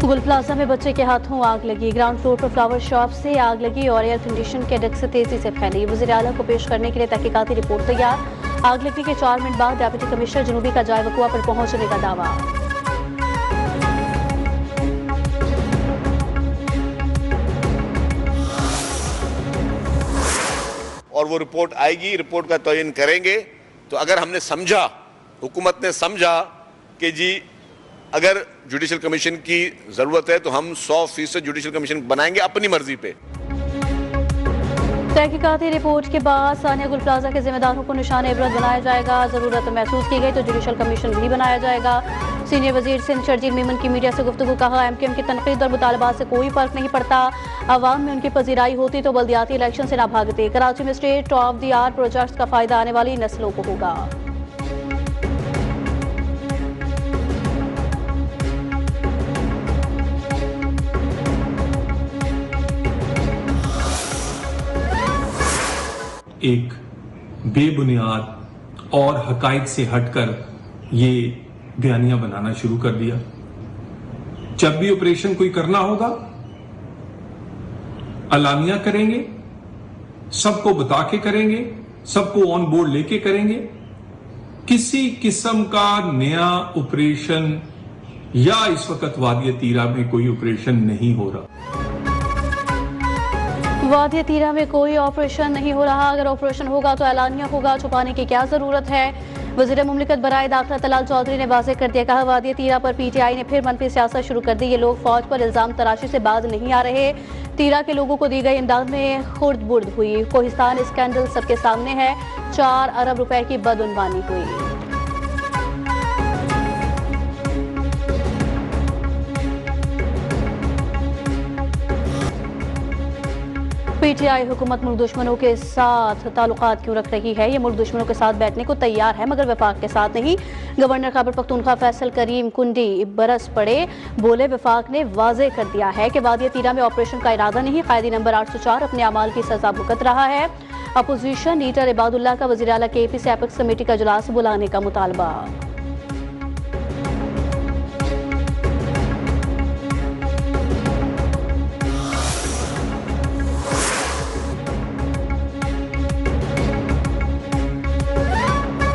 गुल प्लाजा में बच्चे के हाथों आग लगी। ग्राउंड फ्लोर पर फ्लावर शॉप से आग लगी और एयर कंडीशन के डक्ट से तेजी से फैली। वज़ीर आला को पेश करने के लिए तहकीकाती रिपोर्ट तैयार। आग लगने के 4 मिनट बाद डेप्यूटी कमिश्नर जनूबी का जाए वकुआ पर पहुंचने का दावा। और वो रिपोर्ट आएगी, रिपोर्ट का तयन करेंगे। तो अगर हमने समझा, हुकूमत ने समझा कि जी अगर जुडिशल कमीशन की जरूरत है तो हम 100% जुडिशल कमीशन बनाएंगे अपनी मर्जी पे। तहकीकाती रिपोर्ट के बाद सानिया गुल प्लाजा के जिम्मेदारों को निशान इबरत बनाया जाएगा। जरूरत महसूस की गई तो जुडिशल कमीशन भी बनाया जाएगा। सीनियर वजीर सिंध शर्जील मेमन की मीडिया से गुफ्तगू। कहा, MQM की तनकीद और मुतालबात से कोई फर्क नहीं पड़ता। अवाम में उनकी पजीराई होती तो बल्दियाती इलेक्शन से ना भागते। कराची में state of the art projects का फायदा आने वाली नस्लों को होगा। एक बेबुनियाद और हकायक से हटकर ये बयानियां बनाना शुरू कर दिया। जब भी ऑपरेशन कोई करना होगा अलानिया करेंगे, सबको बता के करेंगे, सबको ऑन बोर्ड लेके करेंगे। किसी किस्म का नया ऑपरेशन या इस वक्त वादिया तीरा में कोई ऑपरेशन नहीं हो रहा। वादिया तीरा में कोई ऑपरेशन नहीं हो रहा। अगर ऑपरेशन होगा तो एलानिया होगा, छुपाने की क्या जरूरत है। वज़ीर मुमलिकत बराए दाखिला तलाल चौधरी ने वाज़ेह कर दिया। कहा, वादिया तीरा पर PTI ने फिर मनफी सियासत शुरू कर दी। ये लोग फौज पर इल्जाम तराशी से बाज नहीं आ रहे। तीरा के लोगों को दी गई इमदाद में खुर्द बुर्द हुई। कोहिस्तान स्कैंडल सबके सामने है। 4 अरब रुपए की बदउनवानी हुई। PTI हुकूमत मुल्क दुश्मनों के साथ ताल्लुकात क्यों रख रही है। ये मुल्क दुश्मनों के साथ बैठने को तैयार है मगर वफाक के साथ नहीं। गवर्नर खैबर पख्तूनख्वा फैसल करीम कुंडी बरस पड़े। बोले, वफाक ने वाजे कर दिया है कि वादिया तीरा में ऑपरेशन का इरादा नहीं। कायदी नंबर 804 अपने अमाल की सजा भुगत रहा है। अपोजिशन लीडर इबादुल्लाह का वज़ीर आला के APC एपेक्स कमेटी का इजलास बुलाने का मुतालबा।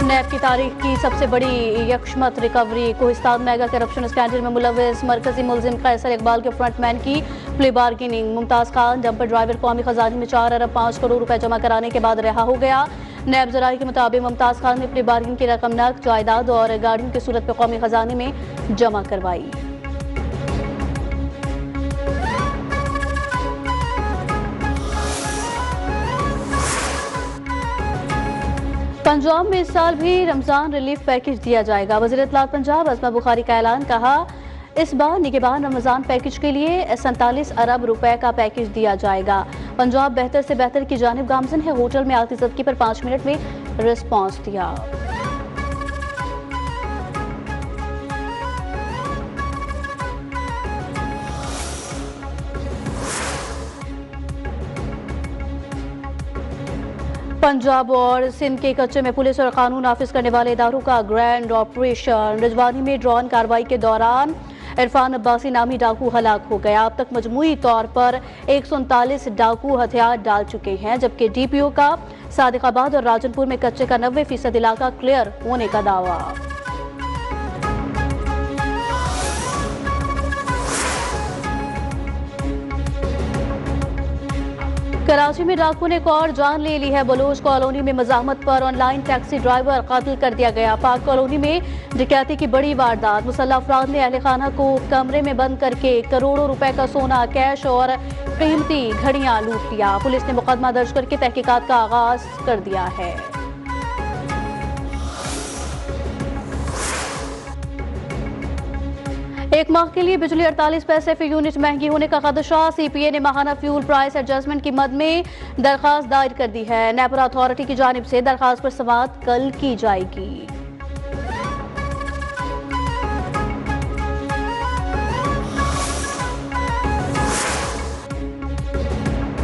नैब की तारीख की सबसे बड़ी यकशमत रिकवरी। कोहिस्तान मेगा करप्शन स्कैंडल में मुलविस मरकजी मुलजिम कैसर इकबाल के फ्रंटमैन की plea bargaining. Mumtaz Khan dumper driver कौमी खजाने में 4 अरब 5 करोड़ रुपए जमा कराने के बाद रिहा हो गया। नैब जराई के मुताबिक मुमताज खान ने प्ले बार्गेन की रकम नकद, जायदाद और गाड़ियों की सूरत में कौमी खजाने में जमा करवाई। पंजाब में इस साल भी रमजान रिलीफ पैकेज दिया जाएगा। वज़ीर इत्तलाअ पंजाब अज़मा बुखारी का ऐलान। कहा, इस बार निगहबान रमजान पैकेज के लिए 47 अरब रुपए का पैकेज दिया जाएगा। पंजाब बेहतर से बेहतर की जानिब गामजन है। होटल में आती ज़दगी पर 5 मिनट में रिस्पॉन्स दिया। पंजाब और सिंध के कच्चे में पुलिस और कानून नाफिज करने वाले इदारों का ग्रैंड ऑपरेशन। रजवानी में ड्रोन कार्रवाई के दौरान इरफान अब्बासी नामी डाकू हलाक हो गया। अब तक मजमूई तौर पर 139 डाकू हथियार डाल चुके हैं, जबकि DPO का सादिकाबाद और राजनपुर में कच्चे का 90% इलाका क्लियर होने का दावा। कराची में डाकू ने एक और जान ले ली है। बलोच कॉलोनी में मजामत पर ऑनलाइन टैक्सी ड्राइवर कत्ल कर दिया गया। पाक कॉलोनी में डकैती की बड़ी वारदात। मुसल्लह अफराद ने अहले खाना को कमरे में बंद करके करोड़ों रुपए का सोना, कैश और कीमती घड़ियां लूट लिया। पुलिस ने मुकदमा दर्ज करके तहकीकात का आगाज कर दिया है। एक माह के लिए बिजली 48 पैसे फी यूनिट महंगी होने का खदशा। CPA ने माहाना फ्यूल प्राइस एडजस्टमेंट की मद में दरखास्त दायर कर दी है। नेपरा अथॉरिटी की जानिब से दरखास्त पर समाअत कल की जाएगी।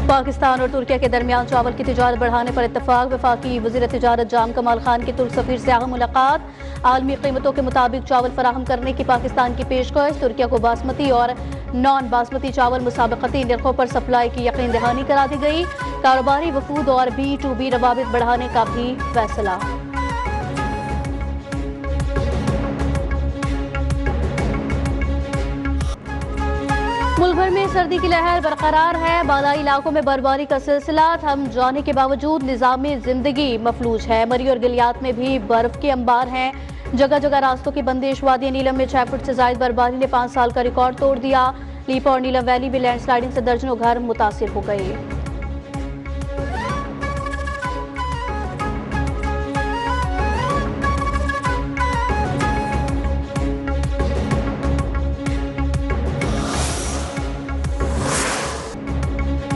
पाकिस्तान और तुर्किया के दरमियान चावल की तिजारत बढ़ाने पर इत्तफाक। वफाकी वज़ीर तिजारत जाम कमाल खान की तुर्क सफीर से अहम मुलाकात। आलमी कीमतों के मुताबिक चावल फराहम करने की पाकिस्तान की पेशकश। तुर्किया को बासमती और नॉन बासमती चावल मुसाबकती निर्खों पर सप्लाई की यकीन दहानी करा दी गई। कारोबारी वफूद और B2B रवाबित बढ़ाने का भी फैसला। मुल्क भर में सर्दी की लहर बरकरार है। बालाई इलाकों में बर्फबारी का सिलसिला थम जाने के बावजूद निज़ाम जिंदगी मफलूज है। मरी और गलियात में भी बर्फ के अंबार हैं। जगह जगह रास्तों की बंदिश। वादी नीलम में 6 फुट से जायद बर्फबारी ने 5 साल का रिकॉर्ड तोड़ दिया। लीपा और नीलम वैली में लैंडस्लाइडिंग से दर्जनों घर मुतासिर हो गए।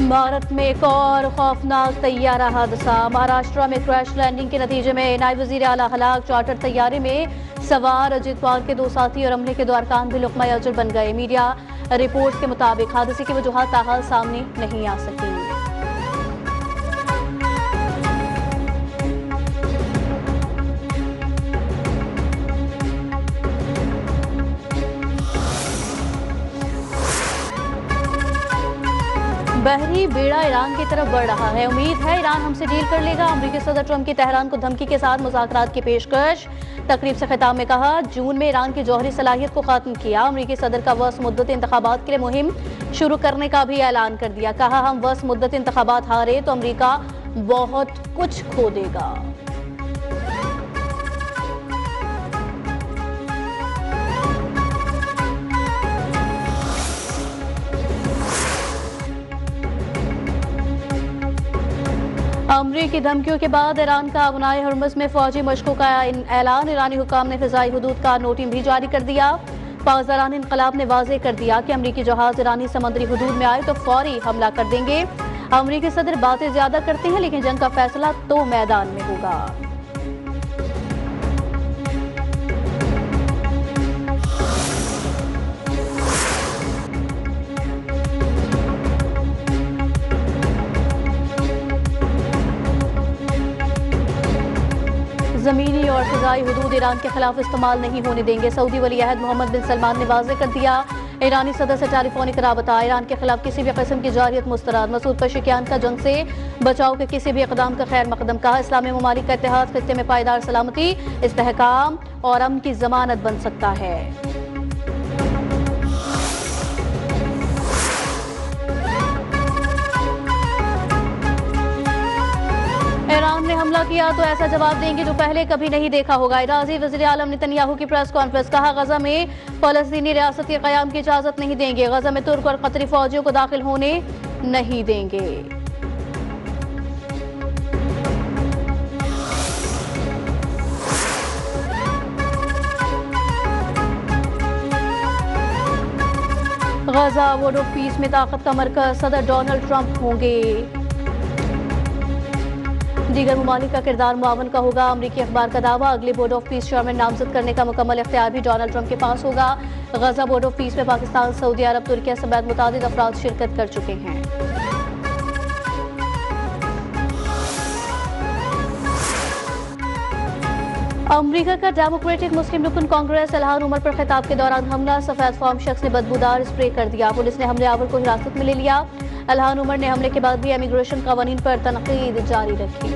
भारत में एक और खौफनाक तैयारा हादसा। महाराष्ट्र में क्रैश लैंडिंग के नतीजे में नायब वजीर आला हलाक। चार्टर तैयारे में सवार अजित पवार के 2 साथी और अमले के 2 अरकान भी लुक़मा अजर बन गए। मीडिया रिपोर्ट्स के मुताबिक हादसे की वजूहात ताहाल सामने नहीं आ सकी। बहरी बेड़ा ईरान की तरफ बढ़ रहा है। उम्मीद है ईरान हमसे डील कर लेगा। अमेरिकी सदर ट्रंप की तेहरान को धमकी के साथ मुज़ाकरात की पेशकश। तकरीब से खिताब में कहा, जून में ईरान की जौहरी सलाहियत को खत्म किया। अमेरिकी सदर का वस मुद्दत इंतखाबात के लिए मुहिम शुरू करने का भी ऐलान कर दिया। कहा, हम वस मुद्दत इंतखाबात हारे तो अमेरिका बहुत कुछ खो देगा। अमरीकी धमकियों के बाद ईरान का अबनाए हरमुज़ में फौजी मशकों का ऐलान। ईरानी हुकाम ने फ़िज़ाई हुदूद का नोटिस भी जारी कर दिया। पासदारान इनकलाब ने वाज़ेह कर दिया कि अमरीकी जहाज ईरानी समुद्री हुदूद में आए तो फौरी हमला कर देंगे। अमरीकी सदर बातें ज्यादा करते हैं लेकिन जंग का फैसला तो मैदान में होगा। ज़मीनी और फ़िज़ाई हुदूद ईरान के खिलाफ इस्तेमाल नहीं होने देंगे। सऊदी वली अहद मोहम्मद बिन सलमान ने वाज़ेह कर दिया। ईरानी सदर से टेलीफोनिक राबता। ईरान के खिलाफ किसी भी किस्म की जारियत मुस्तरद। मसूद पेशेकियान का जंग से बचाव के किसी भी इक़दाम का खैर मकदम। कहा, इस्लामी ममालिक का इत्तेहाद खित्ते में पायदार सलामती, इस्तेहकाम और अमन की ज़मानत बन सकता है। ईरान ने हमला किया तो ऐसा जवाब देंगे जो पहले कभी नहीं देखा होगा। इराक़ी वज़ीर आलम नेतन्याहू की प्रेस कॉन्फ्रेंस। कहा, गजा में फ़लस्तीनी रियासत के क़याम की इजाज़त नहीं देंगे। गजा में तुर्क और क़तरी फ़ौजियों को दाखिल होने नहीं देंगे। गजा बोर्ड ऑफ पीस में ताकत का मरकज़ सदर डोनाल्ड ट्रंप होंगे। दीगर ममालिक का किरदार मुआवन का होगा। अमरीकी अखबार का दावा, अगले बोर्ड ऑफ पीस चेयरमैन नामजद करने का मुकम्मल इख्तियार भी डोनाल्ड ट्रंप के पास होगा। गजा बोर्ड ऑफ पीस में पाकिस्तान, सऊदी अरब, तुर्किया समेत मुतादिद अफराद शिरकत कर चुके हैं। अमरीका का डेमोक्रेटिक मुस्लिम रुकन कांग्रेस इल्हान उमर पर खिताब के दौरान हमला। सफेद फॉर्म शख्स ने बदबूदार स्प्रे कर दिया। पुलिस ने हमलावर को हिरासत में ले लिया। इल्हान उमर ने हमले के बाद भी इमिग्रेशन कानून पर तनकीद जारी रखी।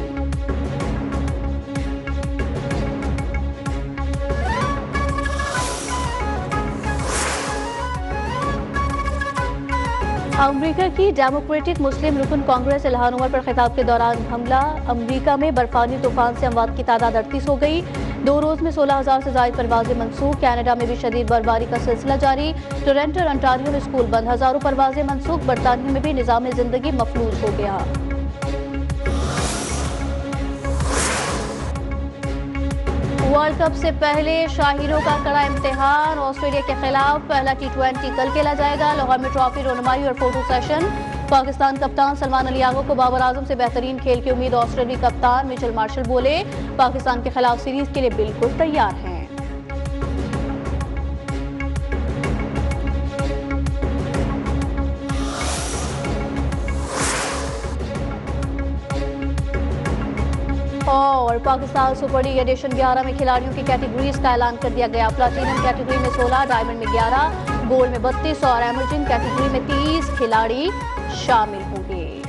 अमरीका की डेमोक्रेटिक मुस्लिम रुकन कांग्रेस इल्हान उमर पर खिताब के दौरान हमला। अमरीका में बर्फानी तूफान से अमवात की तादाद 38 हो गई। 2 रोज में 16,000 से ज्यादा परवाजें मनसूख। कनाडा में भी शदीद बर्फबारी का सिलसिला जारी। टोरंटो और अंटारियो में स्कूल बंद। हजारों परवाजें मनसूख। बरतानिया में भी निजाम जिंदगी मफलूज हो गया। वर्ल्ड कप से पहले शाहीनों का कड़ा इम्तिहान। ऑस्ट्रेलिया के खिलाफ पहला T20 कल खेला जाएगा। लाहौर में ट्रॉफी रोनुमाई और फोटो सेशन। पाकिस्तान कप्तान सलमान अली आगा को बाबर आजम से बेहतरीन खेल की उम्मीद। ऑस्ट्रेलियाई कप्तान मिचेल मार्शल बोले, पाकिस्तान के खिलाफ सीरीज के लिए बिल्कुल तैयार हैं। और पाकिस्तान सुपर लीग एडिशन 11 में खिलाड़ियों की कैटेगरीज का ऐलान कर दिया गया। प्लैटिनम कैटेगरी में 16, डायमंड में 11, गोल्ड में 32 और एमर्जिंग कैटेगरी में 30 खिलाड़ी शामिल होंगे।